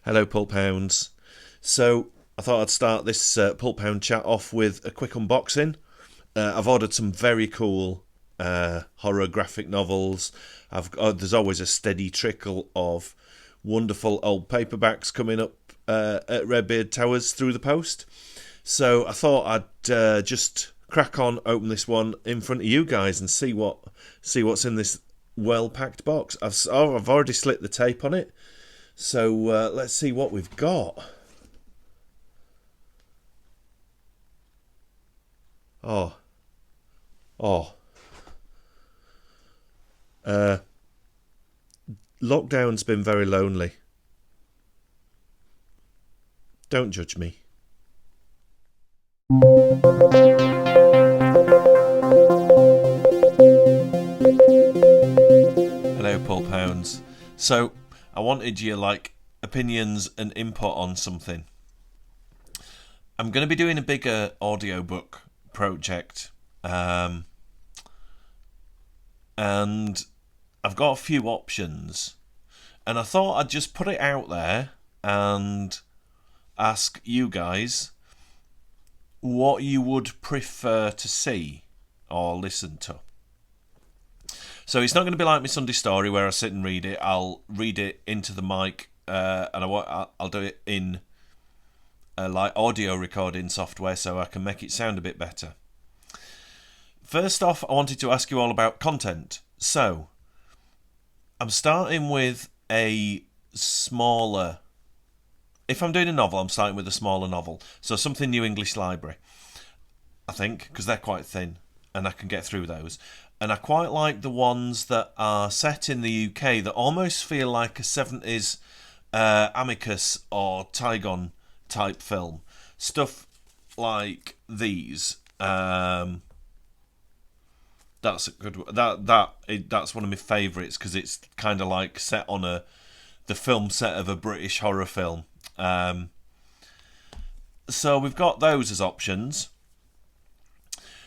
Hello, Pulphounds. So, I thought I'd start this Pulphound chat off with a quick unboxing. I've ordered some very cool horror graphic novels. There's always a steady trickle of wonderful old paperbacks coming up at Redbeard Towers through the post. So I thought I'd just crack on, open this one in front of you guys, and see what's in this well-packed box. I've already slit the tape on it. So let's see what we've got. Oh, oh. Uh, Lockdown's been very lonely. Don't judge me. Hello, Pulphounds. So, I wanted your opinions and input on something. I'm going to be doing a bigger audiobook project, and I've got a few options, and I thought I'd just put it out there and ask you guys what you would prefer to see or listen to. So it's not going to be like my Sunday story where I sit and read it. I'll read it into the mic, and I'll do it in audio recording software so I can make it sound a bit better. First off, I wanted to ask you all about content. So I'm starting with a smaller. If I'm doing a novel, I'm starting with a smaller novel. So something New English Library, I think, because they're quite thin and I can get through those. And I quite like the ones that are set in the UK that almost feel like a 70s Amicus or Tygon type film. Stuff like these. That's a good. That's one of my favourites because it's kind of like set on the film set of a British horror film. So we've got those as options.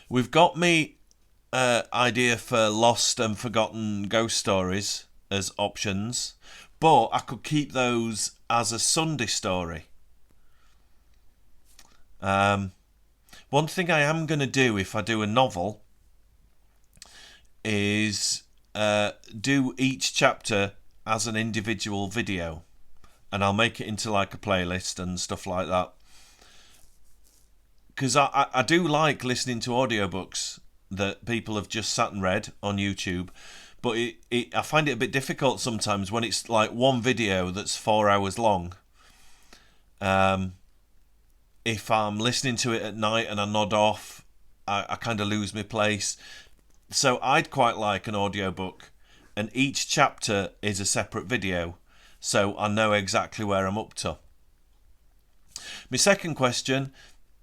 We've got me idea for lost and forgotten ghost stories as options, but I could keep those as a Sunday story. One thing I am going to do if I do a novel is do each chapter as an individual video, and I'll make it into like a playlist and stuff like that, because I do like listening to audiobooks that people have just sat and read on YouTube, but I find it a bit difficult sometimes when it's like one video that's 4 hours long. If I'm listening to it at night and I nod off, I kind of lose my place. So I'd quite like an audiobook, and each chapter is a separate video, so I know exactly where I'm up to. My second question,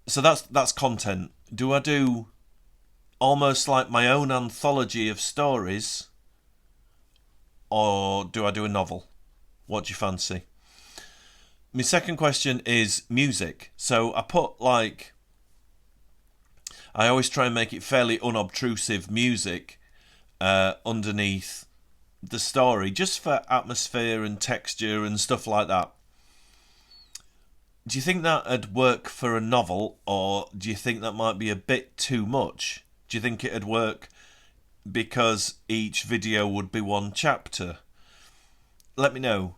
so that's content. Do I do almost like my own anthology of stories, or do I do a novel? What do you fancy? My second question is music. So I put I always try and make it fairly unobtrusive music underneath the story, just for atmosphere and texture and stuff like that. Do you think that'd work for a novel, or do you think that might be a bit too much? Do you think it'd work because each video would be one chapter? Let me know.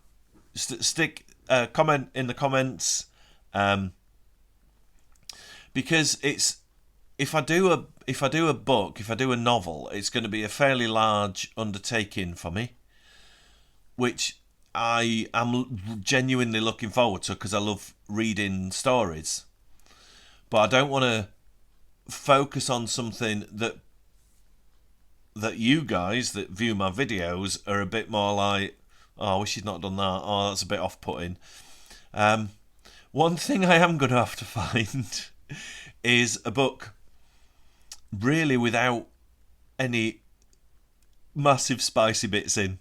Stick a comment in the comments, because it's if I do a book, if I do a novel, it's going to be a fairly large undertaking for me, which I am genuinely looking forward to because I love reading stories. But I don't want to focus on something that you guys that view my videos are a bit more like, oh, I wish you'd not done that. Oh, that's a bit off-putting. One thing I am going to have to find is a book really without any massive spicy bits in,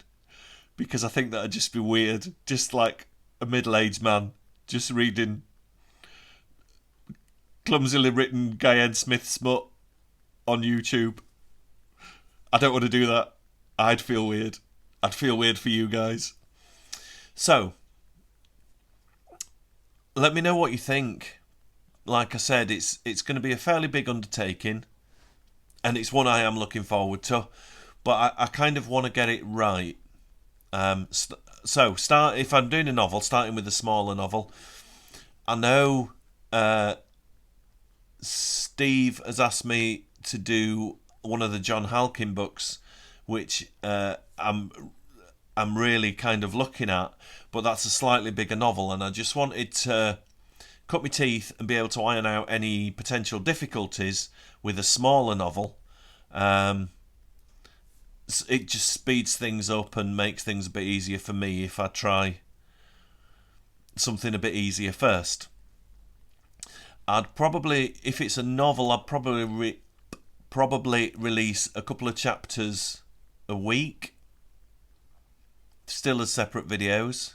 because I think that'd just be weird. Just like a middle-aged man just reading clumsily written Guy N. Smith smut on YouTube. I don't want to do that. I'd feel weird. I'd feel weird for you guys. So, let me know what you think. Like I said, it's going to be a fairly big undertaking, and it's one I am looking forward to. But I kind of want to get it right. So start if I'm doing a novel, starting with a smaller novel. I know Steve has asked me to do one of the John Halkin books, which I'm really kind of looking at, but that's a slightly bigger novel, and I just wanted to cut my teeth and be able to iron out any potential difficulties with a smaller novel. It just speeds things up and makes things a bit easier for me if I try something a bit easier first. I'd probably, if it's a novel, I'd probably release a couple of chapters a week, still as separate videos.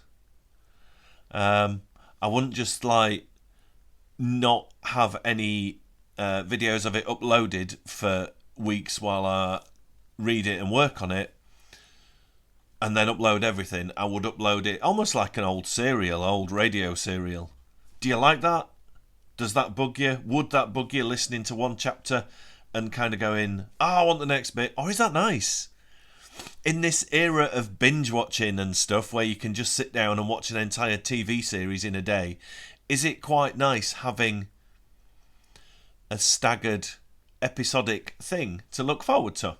I wouldn't just like not have any videos of it uploaded for weeks while I read it and work on it, and then upload everything. I would upload it almost like an old radio serial. Do you like that? Does that bug you? Would that bug you, listening to one chapter and kind of going, I want the next bit? Or is that nice? In this era of binge watching and stuff where you can just sit down and watch an entire TV series in a day, is it quite nice having a staggered episodic thing to look forward to?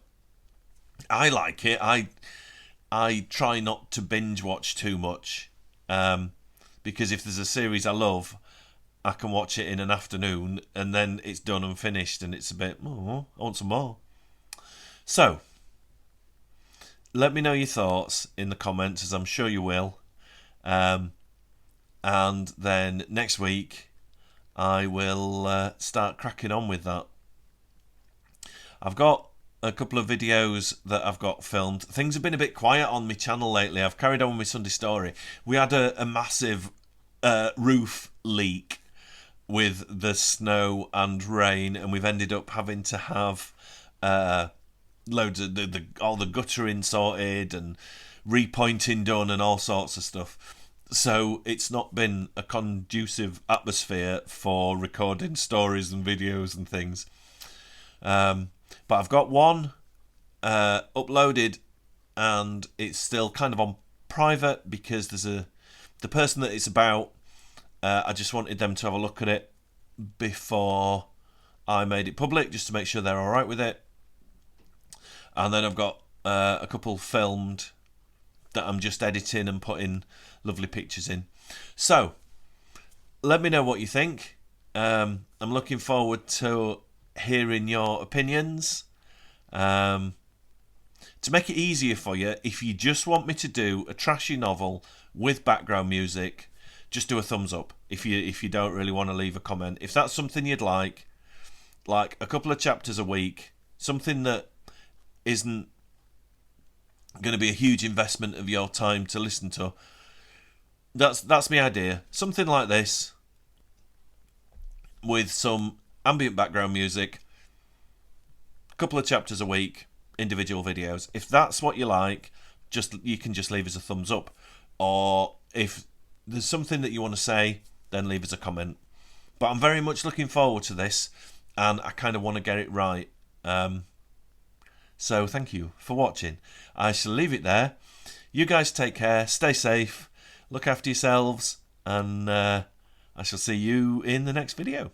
I like it. I try not to binge watch too much, because if there's a series I love, I can watch it in an afternoon and then it's done and finished, and it's a bit, I want some more. So, let me know your thoughts in the comments, as I'm sure you will. And then next week, I will start cracking on with that. I've got a couple of videos that I've got filmed. Things have been a bit quiet on my channel lately. I've carried on with my Sunday Story. We had a massive roof leak with the snow and rain, and we've ended up having to have loads of all the guttering sorted and repointing done and all sorts of stuff. So it's not been a conducive atmosphere for recording stories and videos and things. But I've got one uploaded, and it's still kind of on private because there's the person that it's about. I just wanted them to have a look at it before I made it public, just to make sure they're all right with it. And then I've got a couple filmed that I'm just editing and putting lovely pictures in. So let me know what you think. I'm looking forward to hearing your opinions. To make it easier for you, if you just want me to do a trashy novel with background music, just do a thumbs up. If you don't really want to leave a comment, if that's something you'd like a couple of chapters a week, something that isn't going to be a huge investment of your time to listen to, that's my idea. Something like this with some ambient background music, a couple of chapters a week, individual videos. If that's what you like, you can just leave us a thumbs up. Or if there's something that you want to say, then leave us a comment. But I'm very much looking forward to this, and I kind of want to get it right. So thank you for watching. I shall leave it there. You guys take care, stay safe, look after yourselves, and I shall see you in the next video.